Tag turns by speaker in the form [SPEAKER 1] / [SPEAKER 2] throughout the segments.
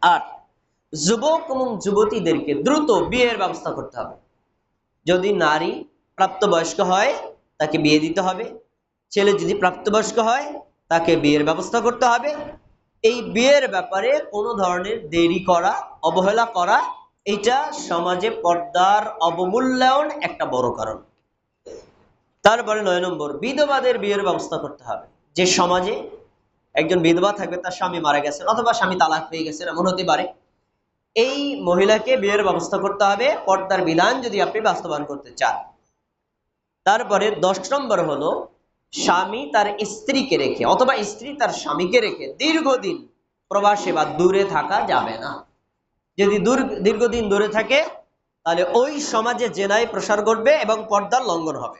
[SPEAKER 1] আর যুবক এবং যুবতীদেরকে দ্রুত বিয়ের ব্যবস্থা করতে হবে। যদি নারী প্রাপ্তবয়স্ক হয় তাকে বিয়ে দিতে হবে, ছেলে যদি প্রাপ্তবয়স্ক হয় তাকে বিয়ের ব্যবস্থা করতে হবে। এই বিয়ের ব্যাপারে কোনো ধরনের দেরি করা, অবহেলা করা, এটা সমাজে পর্দার অবমূল্যায়ন একটা বড় কারণ। তারপরে 9 নম্বর, বিধবাদের বিয়ের ব্যবস্থা করতে হবে। যে সমাজে একজন বিধবা থাকবে, তার স্বামী মারা গেছেন অথবা স্বামী তালাক পেয়ে গেছেন, এমন হতে পারে, এই মহিলাকে বিয়ের ব্যবস্থা করতে হবে পর্দার বিধান যদি আপনি বাস্তবায়ন করতে চান। তারপরে 10 নম্বর হলো, স্বামী তার স্ত্রীকে রেখে অথবা স্ত্রী তার স্বামীকে রেখে দীর্ঘদিন প্রবাসে বা দূরে থাকা যাবে না। যদি দীর্ঘদিন দূরে থাকে তাহলে ওই সমাজে জেনায় প্রসার ঘটবে এবং পর্দার লঙ্ঘন হবে।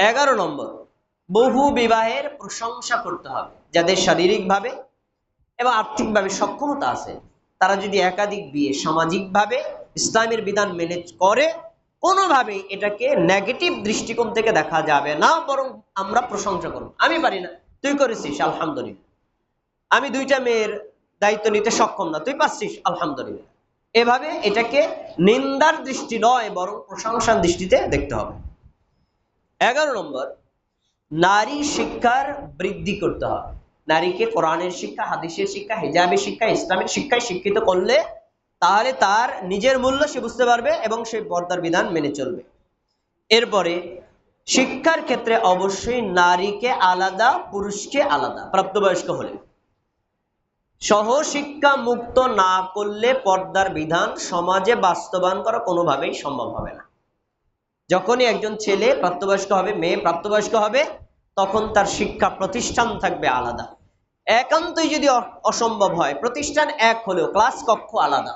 [SPEAKER 1] 11 নম্বর, বহু বিবাহের প্রশংসা করতে হবে। যাদের শারীরিকভাবে এবং আর্থিকভাবে সক্ষমতা আছে তারা যদি একাধিক বিয়ে সামাজিকভাবে ইসলামের বিধান মেনে করে, কোনোভাবেই এটাকে নেগেটিভ দৃষ্টিকোণ থেকে দেখা যাবে না, বরং আমরা প্রশংসা করব। আমি পারি না, তুই করেছিস, আলহামদুলিল্লাহ। আমি 2টা মেয়ের দায়িত্ব নিতে সক্ষম না, তুই পাচ্ছিস, আলহামদুলিল্লাহ। এভাবে এটাকে নিন্দার দৃষ্টি নয়, বরং প্রশংসার দৃষ্টিতে দেখতে হবে। 11 নম্বর, নারী শিক্ষার বৃদ্ধি করতে হবে। নারীকে কোরআনের শিক্ষা, হাদিসের শিক্ষা, হিজাবের শিক্ষা, ইসলামের শিক্ষায় শিক্ষিত করলে তাহলে তার নিজের মূল্য সে বুঝতে পারবে এবং সে পর্দার বিধান মেনে চলবে। এরপরে শিক্ষার ক্ষেত্রে অবশ্যই নারীকে আলাদা, পুরুষকে আলাদা, প্রাপ্তবয়স্ক হলে। সহশিক্ষা মুক্ত না করলে পর্দার বিধান সমাজে বাস্তবায়ন করা কোনোভাবেই সম্ভব হবে না। যখনই একজন ছেলে প্রাপ্তবয়স্ক হবে, মেয়ে প্রাপ্তবয়স্ক হবে, তখন তার শিক্ষা প্রতিষ্ঠান থাকবে আলাদা। একান্তই যদি অসম্ভব হয়, প্রতিষ্ঠান এক হলেও ক্লাস কক্ষ আলাদা,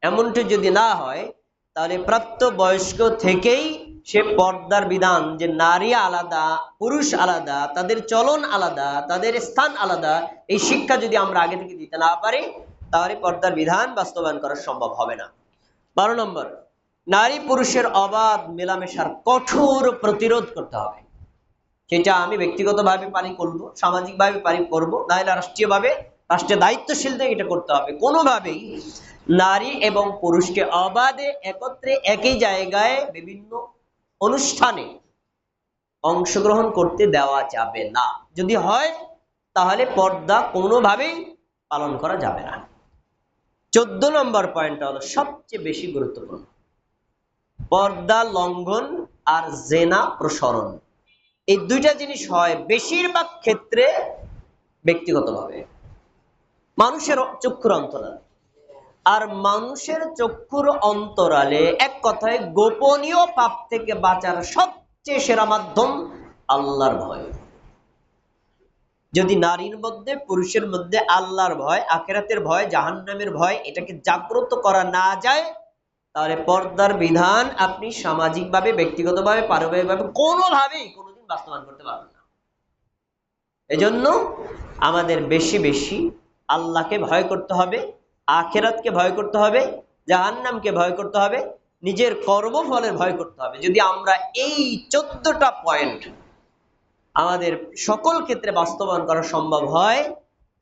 [SPEAKER 1] এমনটি যদি না হয়, তাহলে প্রাপ্তবয়স্ক থেকেই সে পর্দার বিধান, যে নারী আলাদা, পুরুষ আলাদা, তাদের চলন আলাদা, তাদের স্থান আলাদা, এই শিক্ষা যদি আমরা আগে থেকে দিতে না পারি, তাহলে পর্দার বিধান বাস্তবায়ন করা সম্ভব হবে না। 12 নম্বর, নারী পুরুষের অবাধ মেলামেশার কঠোর প্রতিরোধ করতে হবে। সেটা আমি ব্যক্তিগতভাবে পারি করব, সামাজিকভাবে পারি করব, নাহলে রাষ্ট্রীয়ভাবে, রাষ্ট্রের দায়িত্বশীলদের এটা করতে হবে। কোনোভাবেই নারী এবং পুরুষকে অবাধে একত্রে একই জায়গায় বিভিন্ন অনুষ্ঠানে অংশগ্রহণ করতে দেওয়া যাবে না। যদি হয় তাহলে পর্দা কোনোভাবেই পালন করা যাবে না। 14 নম্বর পয়েন্টটা হলো সবচেয়ে বেশি গুরুত্বপূর্ণ, পর্দা লঙ্ঘন আর জেনা প্রসরণ। এই 2টা জিনিস হয় বেশিরভাগ ক্ষেত্রে ব্যক্তিগতভাবে, মানুষের চক্ষুর অন্তরালে। আর মানুষের চক্ষুর অন্তরালে এক কথায় গোপনীয় পাপ থেকে বাঁচার সবচেয়ে সেরা মাধ্যম আল্লাহর ভয়। যদি নারীর মধ্যে, পুরুষের মধ্যে আল্লাহর ভয়, আখিরাতের ভয়, জাহান্নামের ভয় এটাকে জাগ্রত করা না যায়, তাহলে পর্দার বিধান আপনি সামাজিকভাবে, ব্যক্তিগতভাবে, পারিবারিকভাবে কোনোভাবেই কোনোদিন বাস্তবায়ন করতে পারবেন না। এজন্য আমাদের বেশি বেশি আল্লাহকে ভয় করতে হবে, আখিরাতকে ভয় করতে হবে, জাহান্নামকে ভয় করতে হবে, নিজের কর্মফলের ভয় করতে হবে। যদি আমরা এই 14টা পয়েন্ট আমাদের সকল ক্ষেত্রে বাস্তবায়ন করা সম্ভব হয়,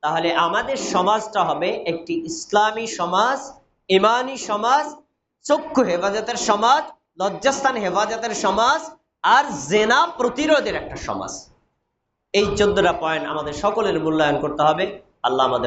[SPEAKER 1] তাহলে আমাদের সমাজটা হবে একটি ইসলামী সমাজ, ইমানি সমাজ, চক্ষু হেফাজতের সমাজ, লজ্জাস্থান হেফাজতের সমাজ, আর জেনা প্রতিরোধের একটা সমাজ। এই 14টা পয়েন্ট আমাদের সকলের মূল্যায়ন করতে হবে। আল্লাহ আমাদের